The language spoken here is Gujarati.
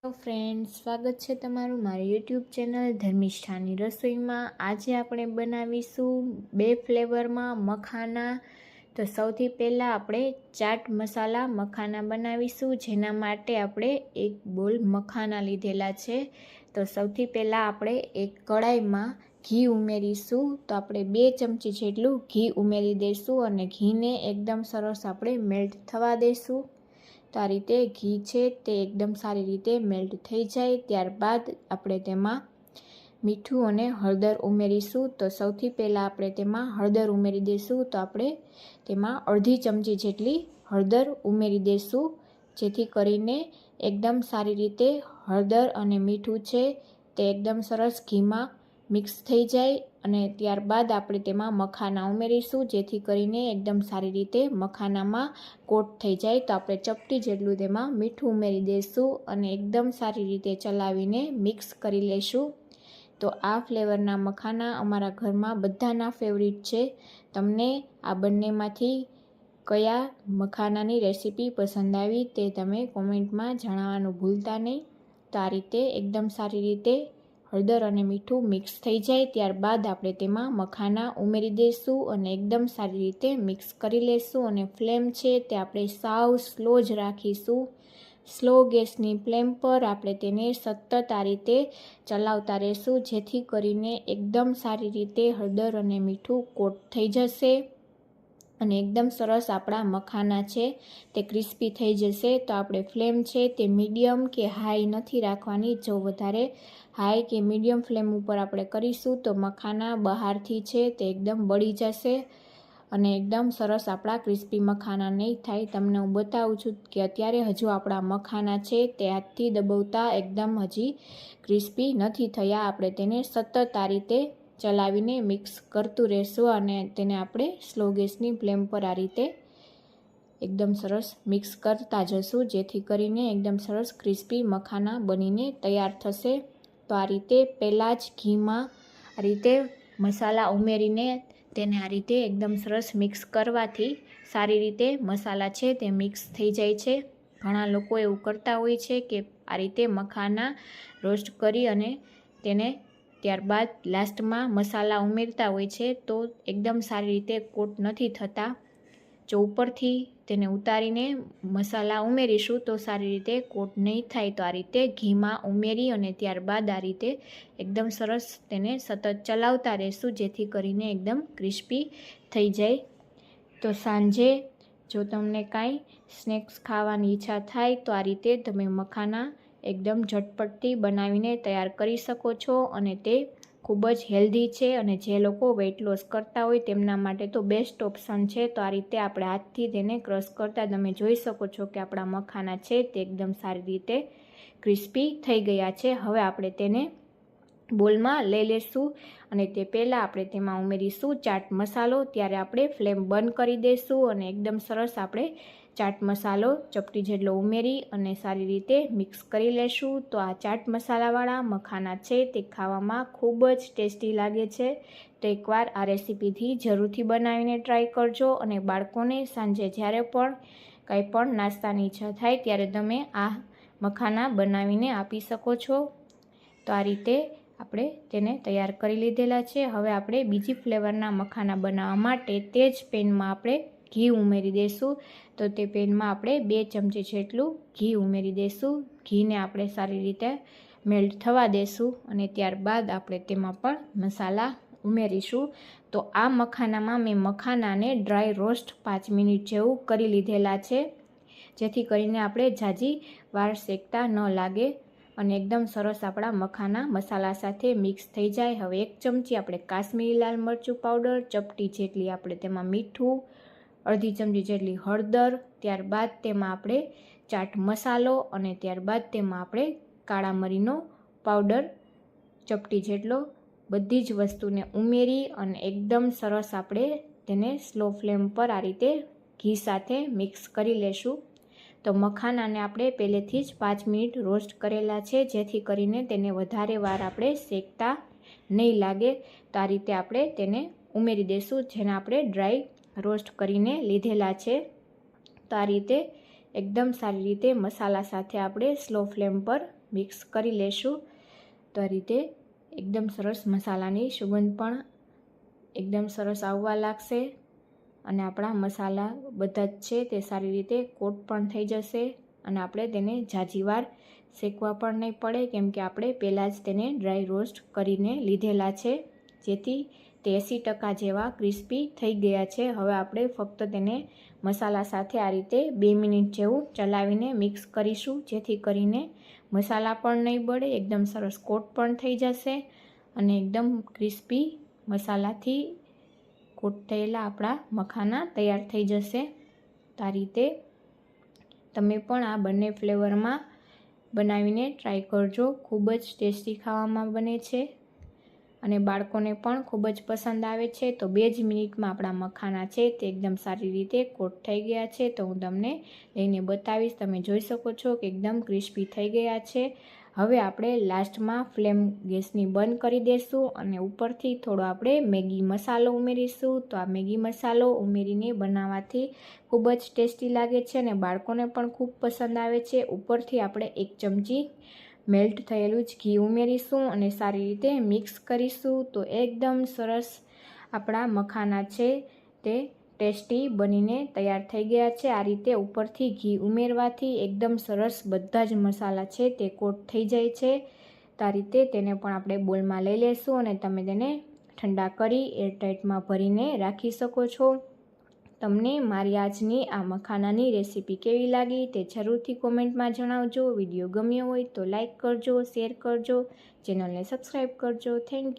હેલો ફ્રેન્ડ્સ, સ્વાગત છે તમારું મારી યુટ્યુબ ચેનલ ધર્મિષ્ઠાની રસોઈમાં। આજે આપણે બનાવીશું 2 ફ્લેવરમાં મખાના। તો સૌથી પહેલાં આપણે ચાટ મસાલા મખાના બનાવીશું, જેના માટે આપણે 1 બોલ મખાના લીધેલા છે। તો સૌથી પહેલાં આપણે એક કડાઈમાં ઘી ઉમેરીશું। તો આપણે 2 ચમચી જેટલું ઘી ઉમેરી દઈશું અને ઘીને એકદમ સરસ આપણે મેલ્ટ થવા દઈશું। તો આ રીતે ઘી છે તે એકદમ સારી રીતે મેલ્ટ થઈ જાય ત્યારબાદ આપણે તેમાં મીઠું અને હળદર ઉમેરીશું। તો સૌથી પહેલાં આપણે તેમાં હળદર ઉમેરી દઈશું। તો આપણે તેમાં અડધી ચમચી જેટલી હળદર ઉમેરી દઈશું, જેથી કરીને એકદમ સારી રીતે હળદર અને મીઠું છે તે એકદમ સરસ ઘીમાં મિક્સ થઈ જાય। અને ત્યારબાદ આપણે તેમાં મખાના ઉમેરીશું, જેથી કરીને એકદમ સારી રીતે મખાનામાં કોટ થઈ જાય। તો આપણે ચપટી જેટલું તેમાં મીઠું ઉમેરી દઈશું અને એકદમ સારી રીતે ચલાવીને મિક્સ કરી લઈશું। તો આ ફ્લેવરના મખાના અમારા ઘરમાં બધાના ફેવરિટ છે। તમને આ બંનેમાંથી કયા મખાનાની રેસીપી પસંદ આવી તે તમે કોમેન્ટમાં જણાવવાનું ભૂલતા નહીં। તો આ રીતે એકદમ સારી રીતે હળદર અને મીઠું મિક્સ થઈ જાય ત્યારબાદ આપણે તેમાં મખાના ઉમેરી દઈશું અને એકદમ સારી રીતે મિક્સ કરી લઈશું। અને ફ્લેમ છે તે આપણે સાવ સ્લો જ રાખીશું। સ્લો ગેસની ફ્લેમ પર આપણે તેને સતત આ રીતે ચલાવતા રહીશું, જેથી કરીને એકદમ સારી રીતે હળદર અને મીઠું કોટ થઈ જશે અને એકદમ સરસ આપણા મખાના છે તે ક્રિસ્પી થઈ જશે। તો આપણે ફ્લેમ છે તે મીડિયમ કે હાઈ નથી રાખવાની। જો વધારે હાઈ કે મીડિયમ ફ્લેમ ઉપર આપણે કરીશું તો મખાના બહારથી છે તે એકદમ બળી જશે અને એકદમ સરસ આપણા ક્રિસ્પી મખાના નહીં થાય। તમને હું બતાવું છું કે અત્યારે હજુ આપણા મખાના છે તે હાથથી દબાવતા એકદમ હજી ક્રિસ્પી નથી થયા। આપણે તેને સતત આ રીતે ચલાવીને મિક્સ કરતું રહેશું અને તેને આપણે સ્લો ગેસની ફ્લેમ પર આ રીતે એકદમ સરસ મિક્સ કરતા જશું, જેથી કરીને એકદમ સરસ ક્રિસ્પી મખાના બનીને તૈયાર થશે। તો આ રીતે પહેલાં જ ઘીમાં આ રીતે મસાલા ઉમેરીને તેને આ રીતે એકદમ સરસ મિક્સ કરવાથી સારી રીતે મસાલા છે તે મિક્સ થઈ જાય છે। ઘણા લોકો એવું કરતા હોય છે કે આ રીતે મખાના રોસ્ટ કરી અને તેને ત્યારબાદ લાસ્ટમાં મસાલા ઉમેરતા હોય છે, તો એકદમ સારી રીતે કોટ નથી થતા। જો ઉપરથી તેને ઉતારીને મસાલા ઉમેરીશું તો સારી રીતે કોટ નહીં થાય। તો આ રીતે ઘીમાં ઉમેરી અને ત્યારબાદ આ રીતે એકદમ સરસ તેને સતત ચલાવતા રહેશું, જેથી કરીને એકદમ ક્રિસ્પી થઈ જાય। તો સાંજે જો તમને કાંઈ સ્નેક્સ ખાવાની ઈચ્છા થાય તો આ રીતે તમે મખાના એકદમ ઝટપટથી બનાવીને તૈયાર કરી શકો છો અને તે ખૂબ જ હેલ્ધી છે। અને જે લોકો વેઇટ લોસ કરતા હોય તેમના માટે તો બેસ્ટ ઓપ્શન છે। તો આ રીતે આપણે હાથથી તેને ક્રશ કરતાં તમે જોઈ શકો છો કે આપણા મખાના છે તે એકદમ સારી રીતે ક્રિસ્પી થઈ ગયા છે। હવે આપણે તેને બોલમાં લઈ લઈશું અને તે પહેલાં આપણે તેમાં ઉમેરીશું ચાટ મસાલો। ત્યારે આપણે ફ્લેમ બંધ કરી દઈશું અને એકદમ સરસ આપણે ચાટ મસાલો ચપટી જેટલો ઉમેરી અને સારી રીતે મિક્સ કરી લઈશું। તો આ ચાટ મસાલાવાળા મખાના છે તે ખાવામાં ખૂબ જ ટેસ્ટી લાગે છે। તો એકવાર આ રેસીપીથી જરૂરથી બનાવીને ટ્રાય કરજો અને બાળકોને સાંજે જ્યારે પણ કંઈ પણ નાસ્તાની ઈચ્છા થાય ત્યારે તમે આ મખાના બનાવીને આપી શકો છો। તો આ રીતે આપણે તેને તૈયાર કરી લીધેલા છે। હવે આપણે બીજી ફ્લેવરના મખાના બનાવવા માટે તે જ પેનમાં આપણે ઘી ઉમેરી દઈશું। તો તે પેનમાં આપણે 2 ચમચી જેટલું ઘી ઉમેરી દઈશું। ઘીને આપણે સારી રીતે મેલ્ટ થવા દઈશું અને ત્યારબાદ આપણે તેમાં પણ મસાલા ઉમેરીશું। તો આ મખાનામાં મેં મખાનાને ડ્રાય રોસ્ટ 5 મિનિટ જેવું કરી લીધેલા છે, જેથી કરીને આપણે ઝાઝી વાર શેકતા ન લાગે અને એકદમ સરસ આપણા મખાના મસાલા સાથે મિક્સ થઈ જાય। હવે 1 ચમચી આપણે કાશ્મીરી લાલ મરચું પાવડર, ચપટી જેટલી આપણે તેમાં મીઠું, અડધી ચમચી જેટલી હળદર, ત્યારબાદ તેમાં આપણે ચાટ મસાલો અને ત્યારબાદ તેમાં આપણે કાળા મરીનો પાવડર ચપટી જેટલો બધી જ વસ્તુને ઉમેરી અને એકદમ સરસ આપણે તેને સ્લો ફ્લેમ પર આ રીતે ઘી સાથે મિક્સ કરી લેશું। તો મખાનાને આપણે પહેલેથી જ 5 મિનિટ રોસ્ટ કરેલા છે, જેથી કરીને તેને વધારે વાર આપણે શેકતા નહીં લાગે। તો આ રીતે આપણે તેને ઉમેરી દઈશું, જેને આપણે ડ્રાય રોસ્ટ કરીને લીધેલા છે। તો આ રીતે એકદમ સારી રીતે મસાલા સાથે આપણે સ્લો ફ્લેમ પર મિક્સ કરી લેશું. તો આ રીતે એકદમ સરસ મસાલાની સુગંધ પણ એકદમ સરસ આવવા લાગશે અને આપણા મસાલા બધા જ છે તે સારી રીતે કોટ પણ થઈ જશે અને આપણે તેને ઝાઝી વાર શેકવા પણ નહીં પડે, કેમ કે આપણે પહેલાં જ તેને ડ્રાય રોસ્ટ કરીને લીધેલા છે, જેથી તે 80% જેવા ક્રિસ્પી થઈ ગયા છે. હવે આપણે ફક્ત તેને મસાલા સાથે આ રીતે 2 મિનિટ જેવું ચલાવીને મિક્સ કરીશું, જેથી કરીને મસાલા પણ નહીં બળે, એકદમ સરસ કોટ પણ થઈ જશે અને એકદમ ક્રિસ્પી મસાલાથી કોટ થયેલા આપણા મખાના તૈયાર થઈ જશે. તો આ રીતે તમે પણ આ બંને ફ્લેવરમાં બનાવીને ટ્રાય કરજો. ખૂબ જ ટેસ્ટી ખાવામાં બને છે અને બાળકોને પણ ખૂબ જ પસંદ આવે છે. તો 2 જ મિનિટમાં આપણા મખાના છે તે એકદમ સારી રીતે કોટ થઈ ગયા છે. તો હું તમને લઈને બતાવીશ. તમે જોઈ શકો છો કે એકદમ ક્રિસ્પી થઈ ગયા છે. હવે આપણે લાસ્ટમાં ફ્લેમ ગેસની બંધ કરી દઈશું અને ઉપરથી થોડો આપણે મેગી મસાલો ઉમેરીશું. તો આ મેગી મસાલો ઉમેરીને બનાવવાથી ખૂબ જ ટેસ્ટી લાગે છે અને બાળકોને પણ ખૂબ પસંદ આવે છે. ઉપરથી આપણે 1 ચમચી મેલ્ટ થયેલું જ ઘી ઉમેરીશું અને સારી રીતે મિક્સ કરીશું. તો એકદમ સરસ આપણા મખાના છે તે ટેસ્ટી બનીને તૈયાર થઈ ગયા છે. આ રીતે ઉપરથી ઘી ઉમેરવાથી એકદમ સરસ બધા જ મસાલા છે તે કોટ થઈ જાય છે. તો આ રીતે તેને પણ આપણે બોલમાં લઈ લેશું અને તમે તેને ઠંડા કરી એરટાઇટમાં ભરીને રાખી શકો છો. તમને મારી આજની આ મખાનાની રેસીપી કેવી લાગી તે જરૂરથી કોમેન્ટમાં જણાવજો. વિડીયો ગમ્યો હોય તો લાઈક કરજો, શેર કરજો, ચેનલને સબસ્ક્રાઈબ કરજો. Thank you.